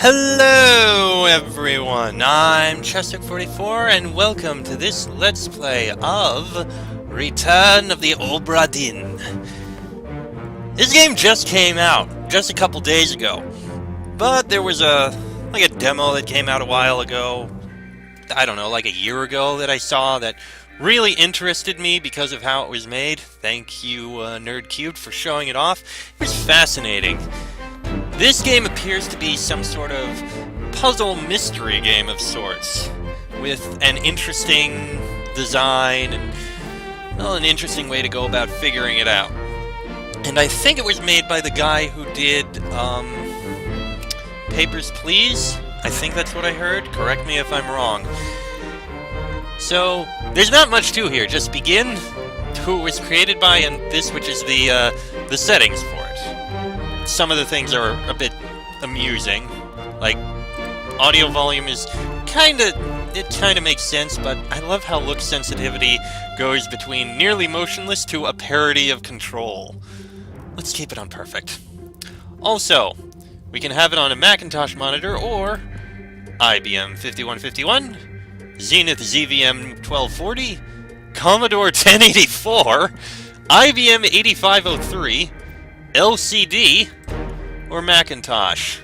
Hello everyone, I'm Chester44 and welcome to this Let's Play of Return of the Obra Dinn. This game just came out, just a couple days ago, but there was a demo that came out a while ago, I don't know, like a year ago that I saw that really interested me because of how it was made. Thank you, NerdCubed, for showing it off. It was fascinating. This game appears to be some sort of puzzle mystery game of sorts, with an interesting design and, well, an interesting way to go about figuring it out. And I think it was made by the guy who did, Papers, Please? I think that's what I heard. Correct me if I'm wrong. So, there's not much to here. Just begin, who it was created by, and this, which is the settings for it. Some of the things are a bit amusing. Like, audio volume is kinda makes sense, but I love how look sensitivity goes between nearly motionless to a parody of Control. Let's keep it on perfect. Also, we can have it on a Macintosh monitor or IBM 5151, Zenith ZVM 1240, Commodore 1084, IBM 8503, LCD, or Macintosh.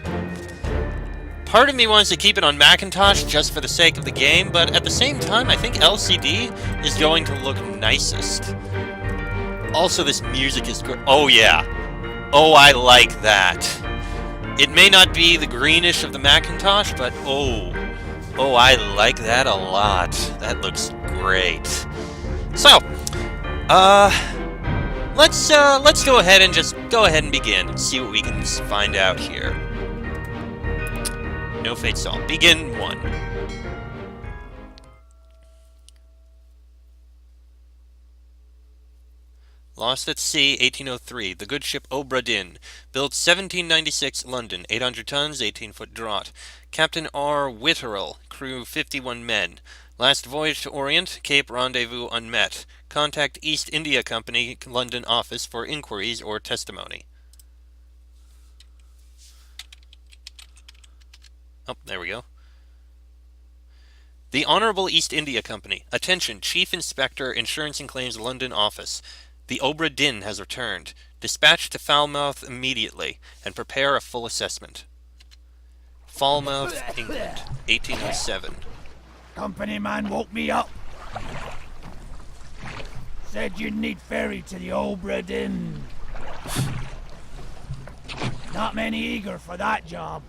Part of me wants to keep it on Macintosh just for the sake of the game, but at the same time, I think LCD is going to look nicest. Also, this music is good. Oh, yeah. Oh, I like that. It may not be the greenish of the Macintosh, but oh, I like that a lot. That looks great. So, let's go ahead and begin and see what we can find out here. No fate solved. Begin 1. Lost at sea, 1803. The good ship Obra Dinn. Built 1796, London. 800 tons, 18-foot draught. Captain R. Witterell. Crew 51 men. Last voyage to Orient. Cape Rendezvous unmet. Contact East India Company, London office for inquiries or testimony. Oh, there we go. The Honorable East India Company. Attention, Chief Inspector, Insurance and Claims, London office. The Obra Dinn has returned. Dispatch to Falmouth immediately, and prepare a full assessment. Falmouth, England, 1807. Company man woke me up. Said you'd need ferry to the Obra Dinn. Not many eager for that job.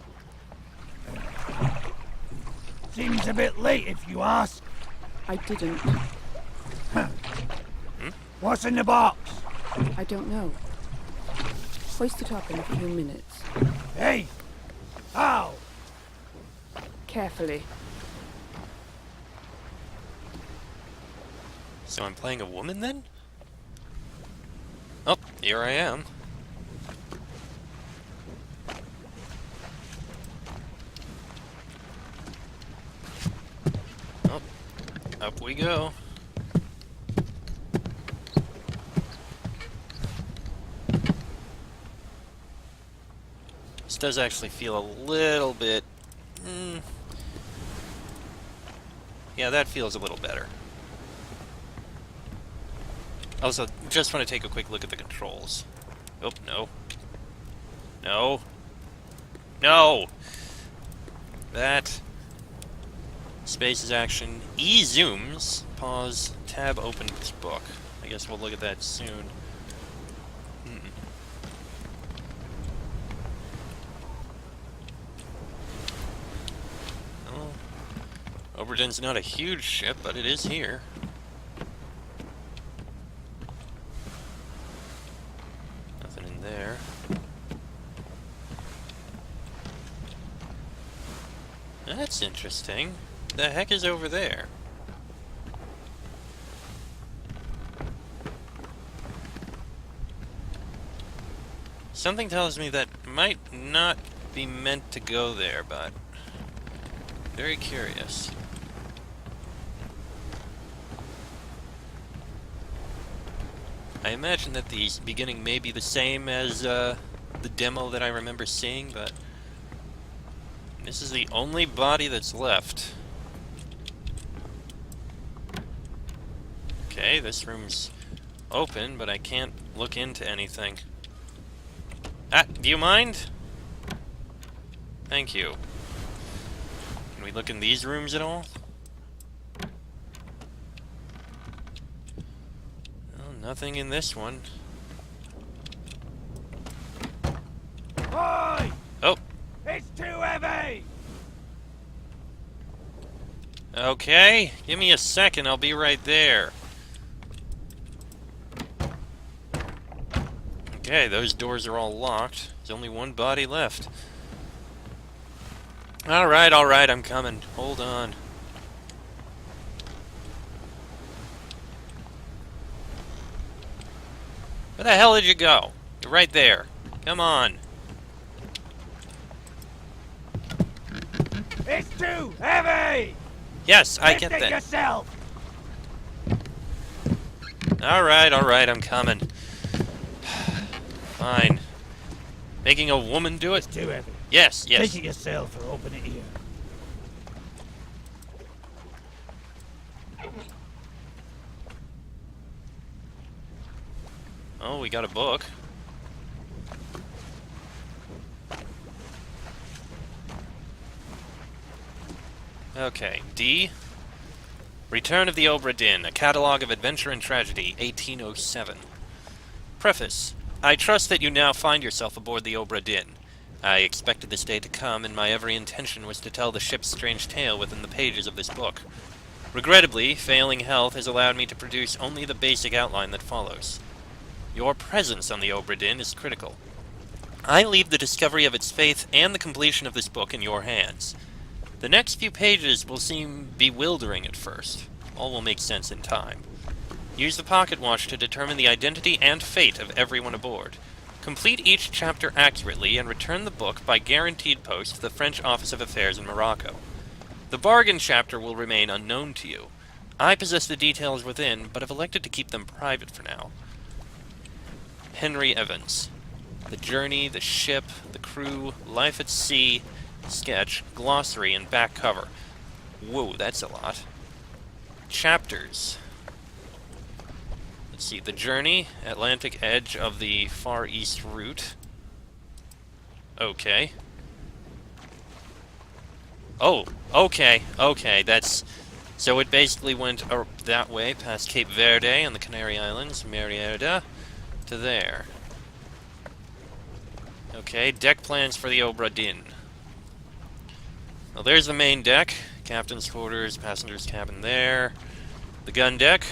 Seems a bit late if you ask. I didn't. What's in the box? I don't know. Hoist it up in a few minutes. Hey! How? Carefully. So I'm playing a woman then? Oh, here I am. Oh, up we go. This does actually feel a little bit... Yeah, that feels a little better. Also, just want to take a quick look at the controls. Oh, no. No. No! That. Space is action. E zooms. Pause. Tab opens book. I guess we'll look at that soon. Oh. Obra Dinn's not a huge ship, but it is here. Nothing in there. That's interesting. The heck is over there? Something tells me that might not be meant to go there, but very curious. I imagine that the beginning may be the same as the demo that I remember seeing, but This is the only body that's left. Okay, this room's open, but I can't look into anything. Ah, do you mind? Thank you. Can we look in these rooms at all? Well, nothing in this one. Oi! Oh, It's too heavy! okay. Give me a second, I'll be right there. Okay, those doors are all locked. There's only one body left. Alright, I'm coming. Hold on. Where the hell did you go? You're right there. Come on. It's too heavy! Yes, I get Lift it that. yourself! Alright, I'm coming. Fine. Making a woman do It's it? too heavy. Yes. Take it yourself or open it here. Oh, we got a book. Okay, D. Return of the Obra Dinn, a catalogue of adventure and tragedy, 1807. Preface. I trust that you now find yourself aboard the Obra Dinn. I expected this day to come, and my every intention was to tell the ship's strange tale within the pages of this book. Regrettably, failing health has allowed me to produce only the basic outline that follows. Your presence on the Obra Dinn is critical. I leave the discovery of its faith and the completion of this book in your hands. The next few pages will seem bewildering at first. All will make sense in time. Use the pocket watch to determine the identity and fate of everyone aboard. Complete each chapter accurately and return the book by guaranteed post to the French Office of Affairs in Morocco. The bargain chapter will remain unknown to you. I possess the details within, but have elected to keep them private for now. Henry Evans. The journey, the ship, the crew, life at sea, sketch, glossary, and back cover. Whoa, that's a lot. Chapters. Let's see, the journey, Atlantic edge of the Far East route. Okay. Oh, okay, that's... So it basically went that way, past Cape Verde and the Canary Islands, Merida, to there. Okay, deck plans for the Obra Dinn. Well, there's the main deck. Captain's quarters, passenger's cabin there. The gun deck.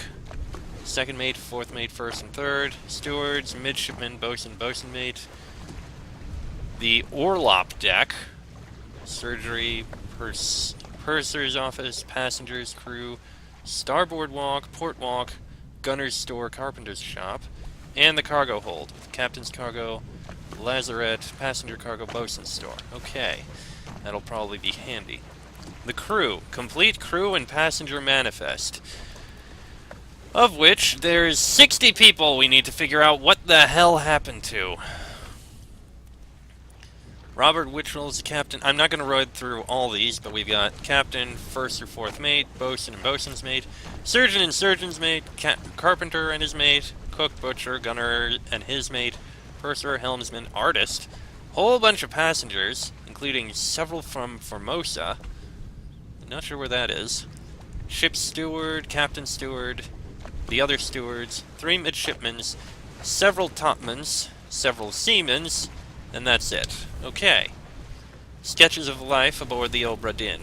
Second mate, fourth mate, first and third. Stewards, midshipman, bosun, bosun mate. The orlop deck. Surgery, purser's office, passengers, crew. Starboard walk, port walk, gunner's store, carpenter's shop. And the cargo hold. Captain's cargo, lazarette, passenger cargo, bosun's store. Okay. That'll probably be handy. The crew. Complete crew and passenger manifest. Of which, there's 60 people we need to figure out what the hell happened to. Robert Wittrell's captain. I'm not going to ride through all these, but we've got captain, first or fourth mate, bosun and bosun's mate, surgeon and surgeon's mate, carpenter and his mate, cook, butcher, gunner and his mate, purser, helmsman, artist, whole bunch of passengers, including several from Formosa. Not sure where that is. Ship's steward, captain steward, the other stewards, 3 midshipmens, several topmans, several seamens, and that's it. Okay. Sketches of life aboard the Obra Dinn.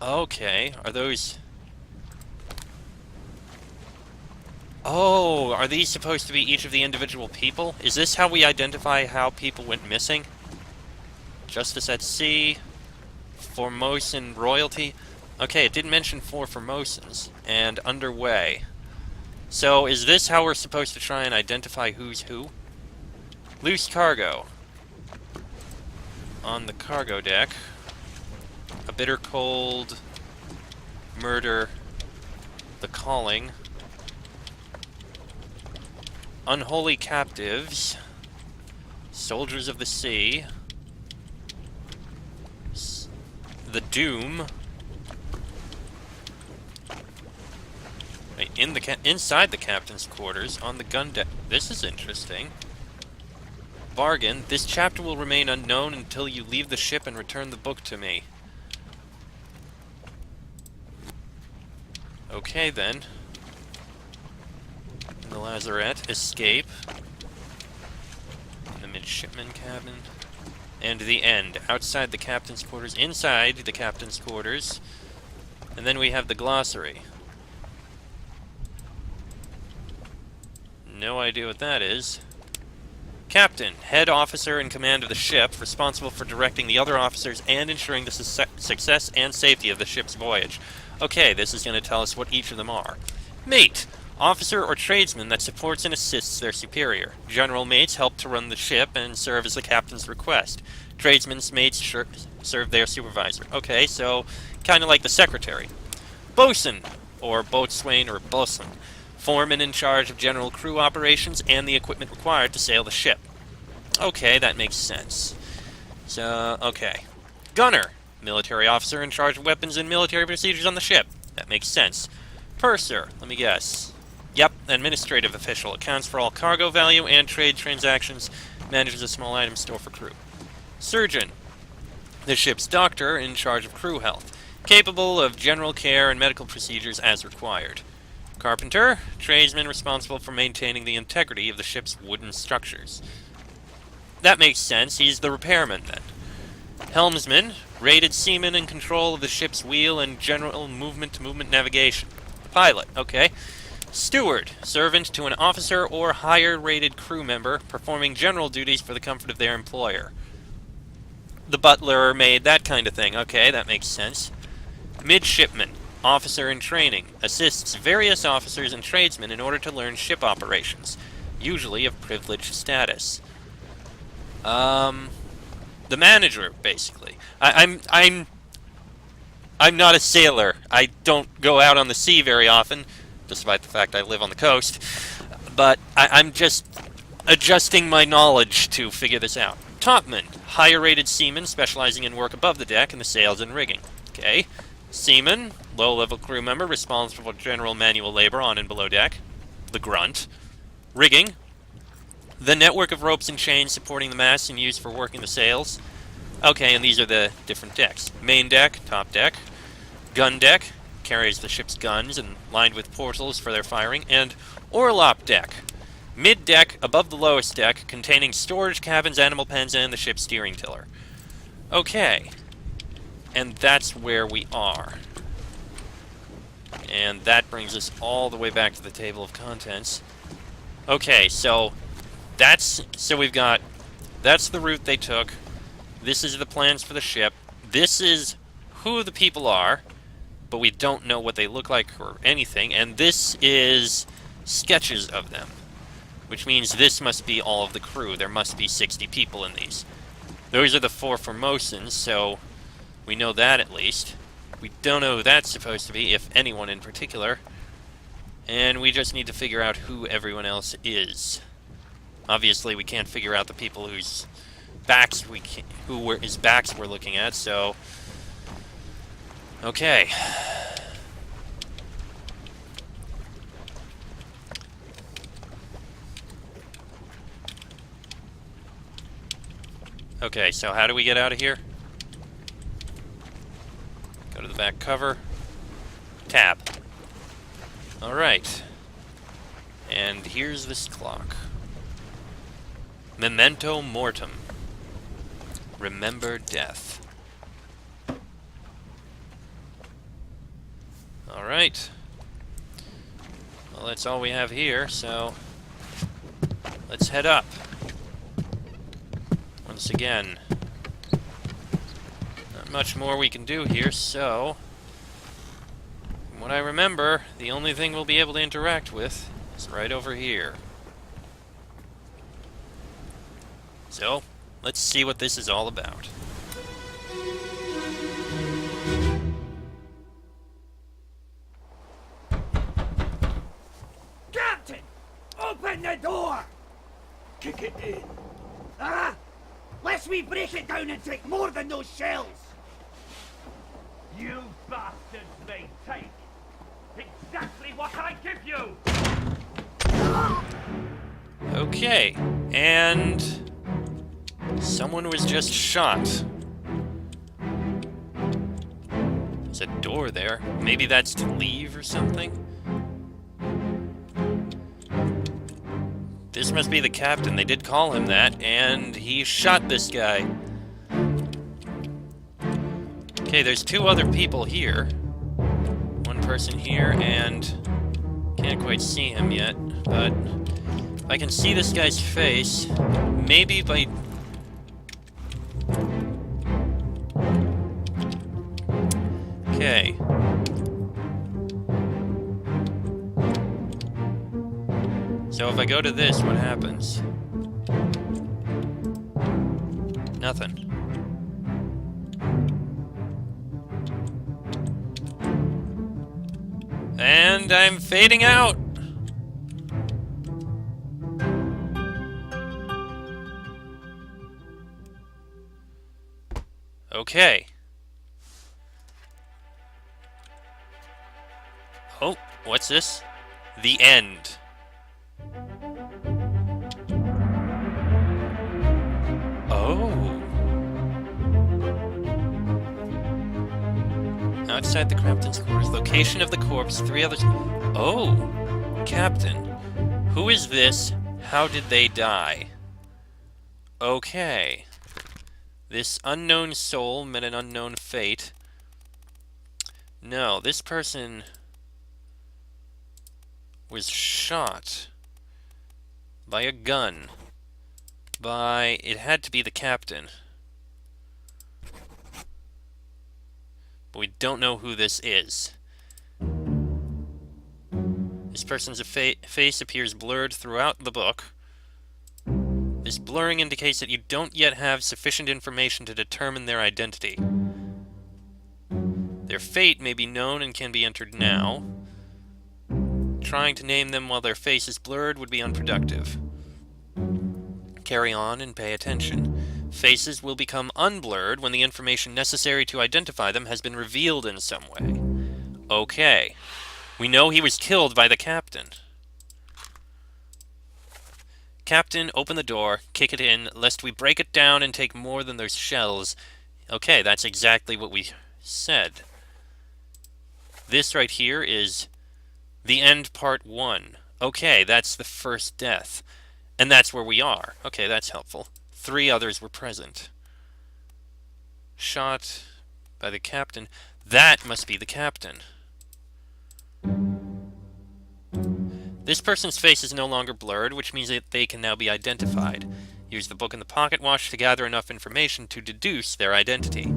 Okay, are those... Oh, are these supposed to be each of the individual people? Is this how we identify how people went missing? Justice at Sea, Formosan royalty. Okay, it didn't mention 4 Formosans, and underway. So, is this how we're supposed to try and identify who's who? Loose cargo. On the cargo deck. A bitter cold. Murder. The calling. Unholy captives. Soldiers of the Sea. The Doom. Wait, inside the captain's quarters, on the gun deck. This is interesting. Bargain. This chapter will remain unknown until you leave the ship and return the book to me. Okay, then. In the lazarette. Escape. In the midshipman cabin. And the end. Outside the captain's quarters. Inside the captain's quarters. And then we have the glossary. No idea what that is. Captain, head officer in command of the ship, responsible for directing the other officers and ensuring the success and safety of the ship's voyage. Okay, this is going to tell us what each of them are. Mate, officer or tradesman that supports and assists their superior. General mates help to run the ship and serve as the captain's request. Tradesmen's mates serve their supervisor. Okay, so kind of like the secretary. Bosun, or boatswain or bosun. Foreman in charge of general crew operations and the equipment required to sail the ship. Okay, that makes sense. So, okay. Gunner, military officer in charge of weapons and military procedures on the ship. That makes sense. Purser, let me guess. Yep, administrative official, accounts for all cargo value and trade transactions, manages a small item store for crew. Surgeon, the ship's doctor in charge of crew health, capable of general care and medical procedures as required. Carpenter, tradesman responsible for maintaining the integrity of the ship's wooden structures. That makes sense, he's the repairman then. Helmsman, rated seaman in control of the ship's wheel and general movement-to-movement navigation. Pilot, okay. Steward, servant to an officer or higher-rated crew member, performing general duties for the comfort of their employer. The butler, maid, that kind of thing. Okay, that makes sense. Midshipman, officer in training, assists various officers and tradesmen in order to learn ship operations, usually of privileged status. The manager, basically. I'm not a sailor. I don't go out on the sea very often, despite the fact I live on the coast. But I'm just adjusting my knowledge to figure this out. Topman, higher-rated seaman specializing in work above the deck and the sails and rigging. Okay. Seaman, low-level crew member responsible for general manual labor on and below deck. The grunt. Rigging, the network of ropes and chains supporting the masts and used for working the sails. Okay, and these are the different decks. Main deck, top deck. Gun deck, carries the ship's guns and lined with portals for their firing. And orlop deck, mid-deck above the lowest deck, containing storage cabins, animal pens, and the ship's steering tiller. Okay. And that's where we are. And that brings us all the way back to the table of contents. Okay, so that's the route they took. This is the plans for the ship. This is who the people are, but we don't know what they look like or anything. And this is sketches of them, which means this must be all of the crew. There must be 60 people in these. Those are the 4 Formosans, so we know that at least. We don't know who that's supposed to be, if anyone in particular. And we just need to figure out who everyone else is. Obviously, we can't figure out the people whose backs we're looking at, so okay. Okay, so how do we get out of here? Go to the back cover. Tab. Alright. And here's this clock. Memento mortem. Remember death. Alright. Well, that's all we have here, so let's head up. Once again, not much more we can do here, so from what I remember, the only thing we'll be able to interact with is right over here. So, let's see what this is all about. Captain! Open the door! Kick it in. Ah! Lest we break it down and take more than those shells! You bastards may take exactly what I give you! Okay, and someone was just shot. There's a door there. Maybe that's to leave or something? This must be the captain. They did call him that, and he shot this guy. Okay, there's two other people here. One person here, and can't quite see him yet, but if I can see this guy's face, maybe by... Okay. So if I go to this, what happens? Nothing. And I'm fading out! Okay. Oh, what's this? The end. Oh. Outside the captain's quarters. Location of the corpse. 3 others. Oh. Captain. Who is this? How did they die? Okay. This unknown soul met an unknown fate. No, this person was shot by a gun. It had to be the captain. But we don't know who this is. This person's face appears blurred throughout the book. This blurring indicates that you don't yet have sufficient information to determine their identity. Their fate may be known and can be entered now. Trying to name them while their face is blurred would be unproductive. Carry on and pay attention. Faces will become unblurred when the information necessary to identify them has been revealed in some way. Okay. We know he was killed by the captain. Captain, open the door, kick it in, lest we break it down and take more than those shells. Okay, that's exactly what we said. This right here is the end part 1. Okay, that's the first death. And that's where we are. Okay, that's helpful. 3 others were present. Shot by the captain. That must be the captain. This person's face is no longer blurred, which means that they can now be identified. Use the book and the pocket watch to gather enough information to deduce their identity.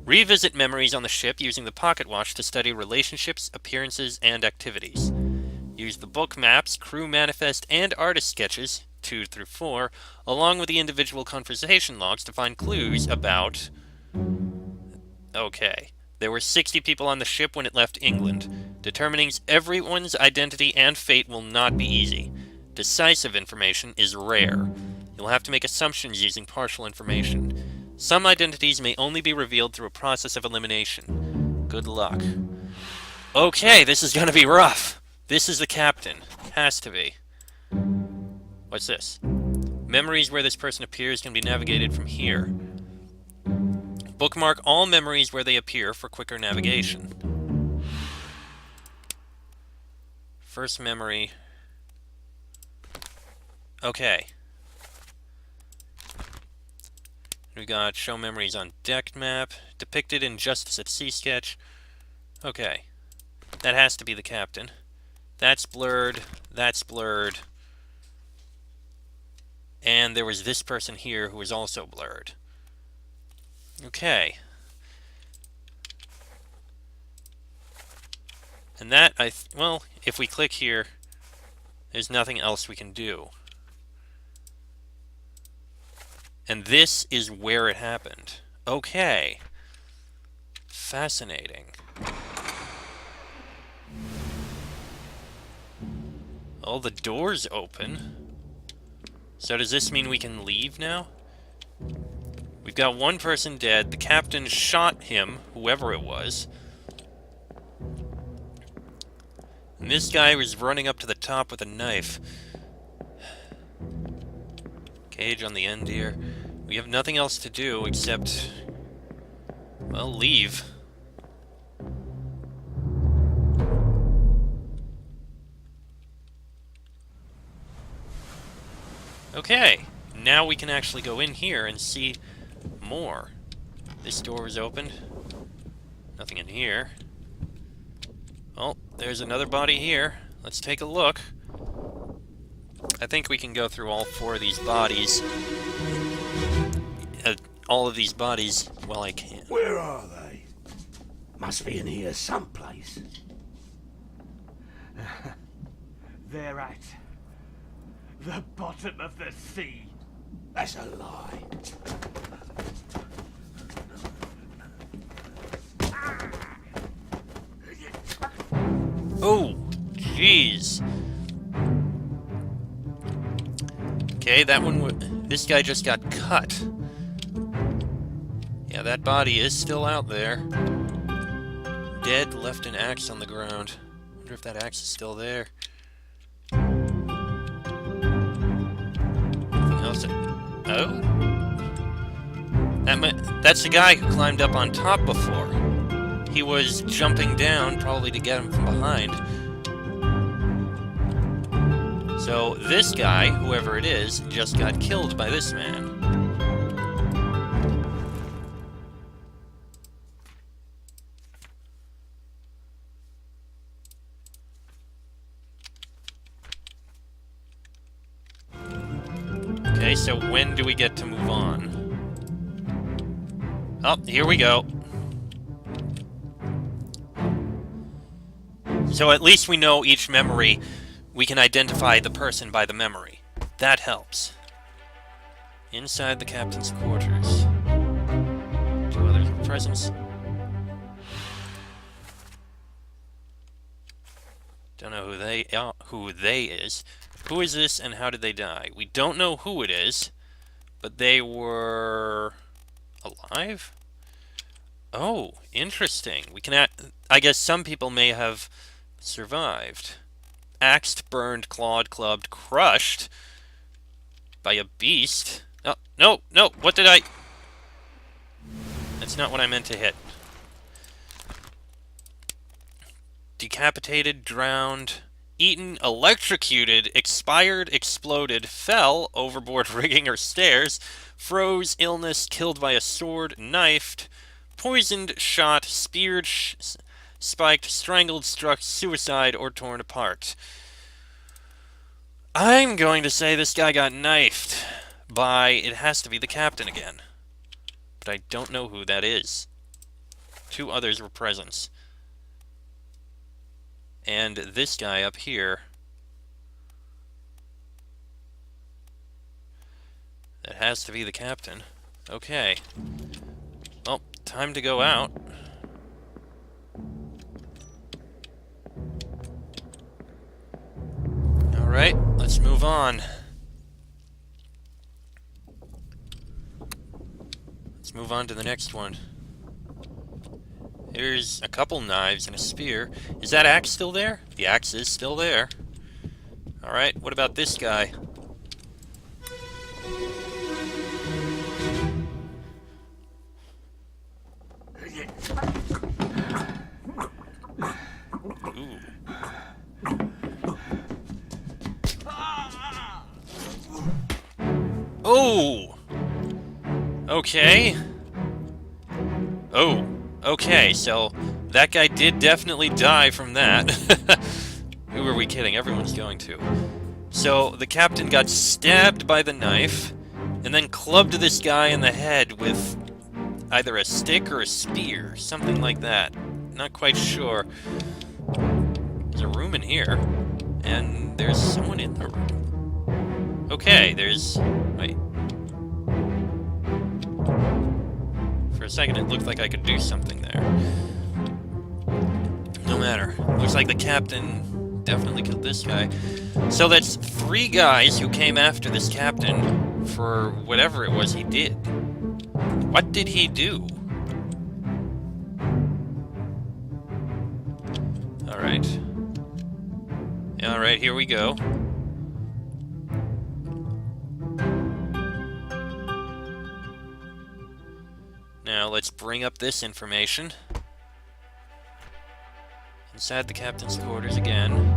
Revisit memories on the ship using the pocket watch to study relationships, appearances, and activities. Use the book maps, crew manifest, and artist sketches, 2 through 4, along with the individual conversation logs to find clues about... Okay. There were 60 people on the ship when it left England. Determining everyone's identity and fate will not be easy. Decisive information is rare. You'll have to make assumptions using partial information. Some identities may only be revealed through a process of elimination. Good luck. Okay, this is gonna be rough. This is the captain. Has to be. What's this? Memories where this person appears can be navigated from here. Bookmark all memories where they appear for quicker navigation. First memory. Okay. We got show memories on deck map, depicted in Justice at Sea sketch. Okay. That has to be the captain. That's blurred. That's blurred. And there was this person here who was also blurred. Okay. And that, well, if we click here, there's nothing else we can do. And this is where it happened. Okay. Fascinating. All the doors open. So does this mean we can leave now? We've got one person dead. The captain shot him, whoever it was. And this guy was running up to the top with a knife. Cage on the end here. We have nothing else to do except, well, leave. Okay, now we can actually go in here and see more. This door is opened. Nothing in here. Oh, there's another body here. Let's take a look. I think we can go through all four of these bodies. All of these bodies, well, I can. Where are they? Must be in here someplace. They're at the bottom of the sea. That's a lie. Oh, jeez. Okay, that one. This guy just got cut. Yeah, that body is still out there. Dead, left an axe on the ground. Wonder if that axe is still there. Anything else? Oh? That's the guy who climbed up on top before. He was jumping down, probably to get him from behind. So this guy, whoever it is, just got killed by this man. Okay, so when do we get to move on? Oh, here we go. So at least we know each memory. We can identify the person by the memory. That helps. Inside the captain's quarters. Two others with presence. Don't know who they is. Who is this and how did they die? We don't know who it is, but they were alive? Oh, interesting. We can I guess some people may have survived. Axed, burned, clawed, clubbed, crushed by a beast. Oh, no, no, what did I... That's not what I meant to hit. Decapitated, drowned, eaten, electrocuted, expired, exploded, fell, overboard rigging or stairs, froze, illness, killed by a sword, knifed, poisoned, shot, speared, spiked, strangled, struck, suicide, or torn apart. I'm going to say this guy got knifed by, it has to be the captain again. But I don't know who that is. Two others were present. And this guy up here. That has to be the captain. Okay. Well, time to go out. Alright, let's move on. Let's move on to the next one. Here's a couple knives and a spear. Is that axe still there? The axe is still there. Alright, what about this guy? Ooh. Oh! Okay. Oh. Okay, so that guy did definitely die from that. Who are we kidding? Everyone's going to. So the captain got stabbed by the knife and then clubbed this guy in the head with either a stick or a spear. Something like that. Not quite sure. There's a room in here. And there's someone in the room. Okay, there's... Wait. For a second, it looked like I could do something there. No matter. Looks like the captain definitely killed this guy. So that's 3 guys who came after this captain for whatever it was he did. What did he do? Alright. Alright, here we go. Now let's bring up this information. Inside the captain's quarters again.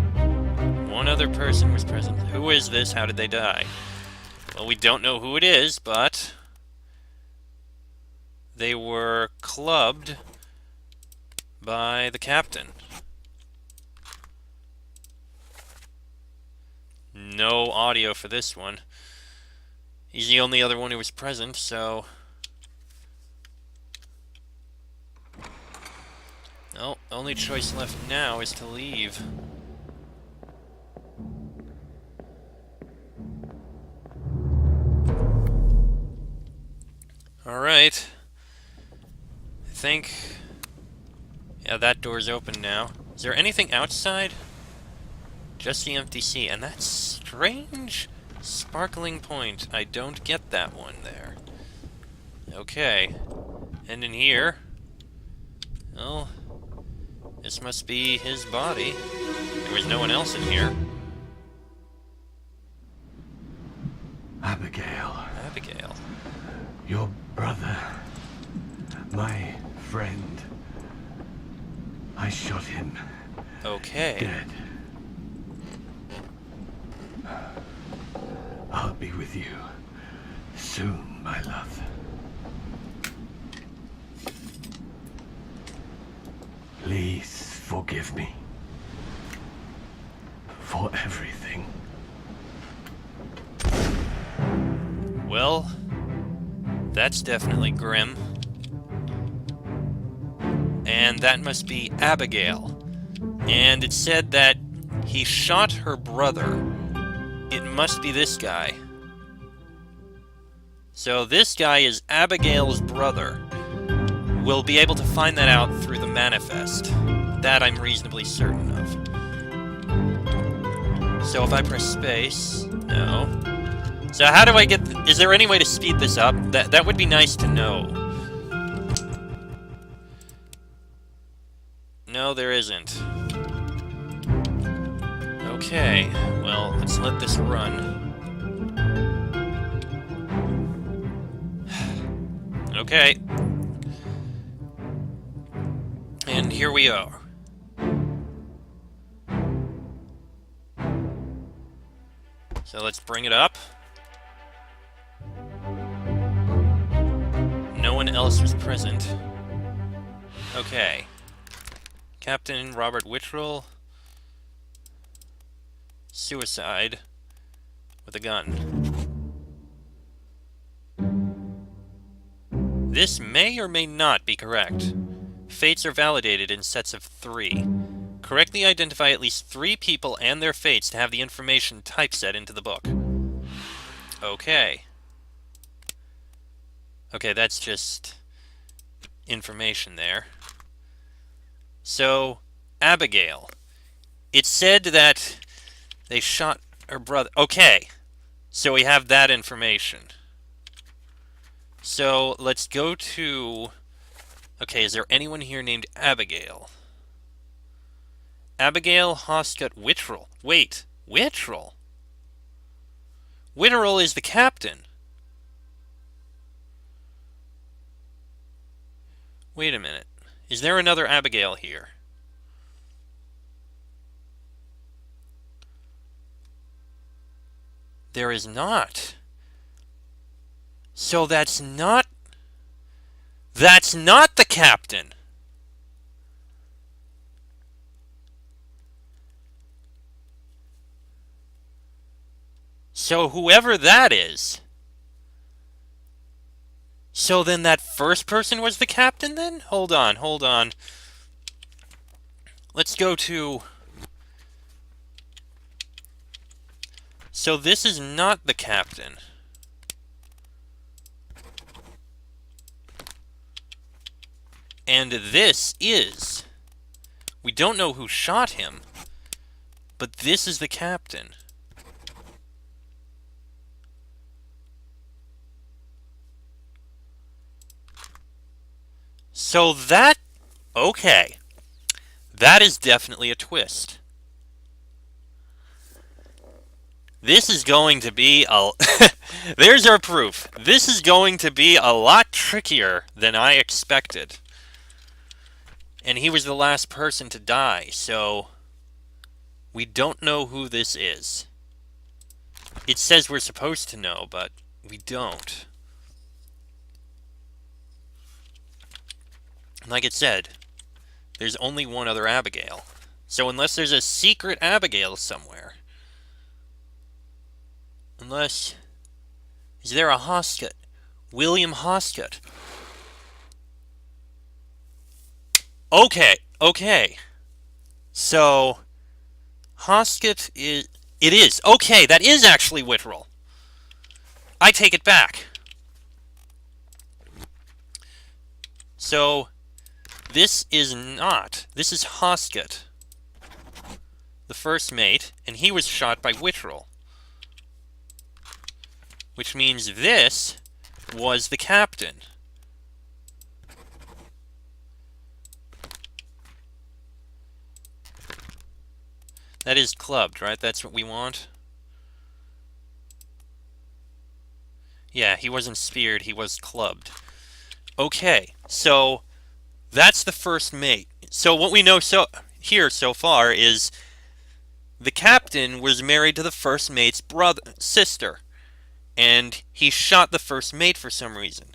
1 other person was present. Who is this? How did they die? Well, we don't know who it is, but they were clubbed by the captain. No audio for this one. He's the only other one who was present, so... No, the only choice left now is to leave. Alright. I think... Yeah, that door's open now. Is there anything outside? Just the empty sea, and that strange sparkling point. I don't get that one there. Okay. And in here... Well... This must be his body. There was no one else in here. Abigail. Abigail. Your brother. My friend. I shot him. Okay. Dead. I'll be with you soon, my love. Please forgive me for everything. Well, that's definitely grim. And that must be Abigail. And it said that he shot her brother. It must be this guy. So this guy is Abigail's brother. We'll be able to find that out through the manifest. That I'm reasonably certain of. So if I press space... No. So how do I get... Is there any way to speed this up? That would be nice to know. No, there isn't. Okay, well, let's let this run. Okay. And here we are. So let's bring it up. No one else was present. Okay. Captain Robert Whittrell. Suicide. With a gun. This may or may not be correct. Fates are validated in sets of 3. Correctly identify at least 3 people and their fates to have the information typeset into the book. Okay. Okay, that's just information there. So, Abigail. It said that they shot her brother. Okay. So we have that information. So, let's go to... Okay, is there anyone here named Abigail? Abigail Hoscott Whittrell. Wait, Whittrell? Whittrell is the captain. Wait a minute. Is there another Abigail here? There is not. So that's not... That's not the captain! So whoever that is... So then that first person was the captain then? Hold on, hold on. Let's go to... So this is not the captain. And this is... We don't know who shot him. But this is the captain. So that... Okay. That is definitely a twist. This is going to be a... There's our proof. This is going to be a lot trickier than I expected. And he was the last person to die, so... We don't know who this is. It says we're supposed to know, but we don't. Like it said, there's only one other Abigail. So unless there's a secret Abigail somewhere... Unless... Is there a Hoskett? William Hoskett. Okay. So... Hoskett is... It is. Okay, that is actually Whittrell. I take it back. So... This is not. This is Hoskett. The first mate, and he was shot by Whittrell. Which means this was the captain. That is clubbed, right? That's what we want? Yeah, he wasn't speared, he was clubbed. Okay, so that's the first mate. So what we know so far is the captain was married to the first mate's sister. And he shot the first mate for some reason.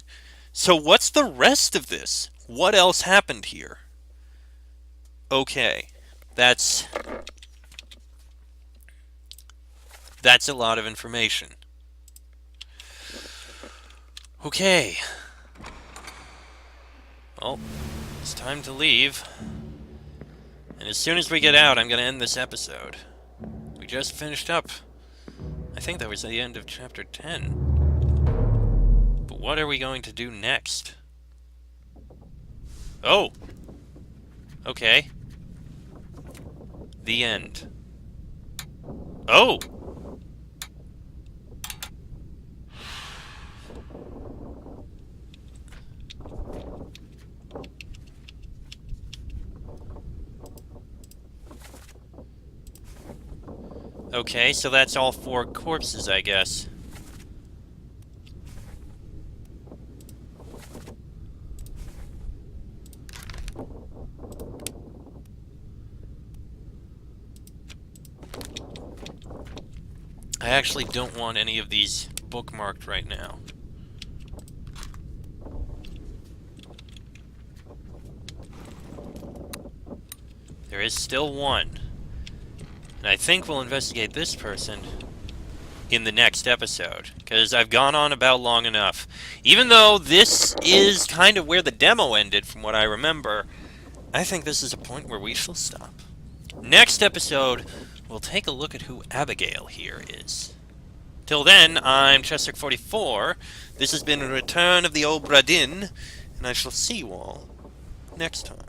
So what's the rest of this? What else happened here? Okay, that's a lot of information. Okay. Well, it's time to leave. And as soon as we get out, I'm going to end this episode. We just finished up. I think that was the end of Chapter 10. But what are we going to do next? Oh! Okay. The end. Oh! Okay, so that's all 4 corpses, I guess. I actually don't want any of these bookmarked right now. There is still one. And I think we'll investigate this person in the next episode, because I've gone on about long enough. Even though this is kind of where the demo ended, from what I remember, I think this is a point where we shall stop. Next episode, we'll take a look at who Abigail here is. Till then, I'm Chester44. This has been a return of the Obra Dinn, and I shall see you all next time.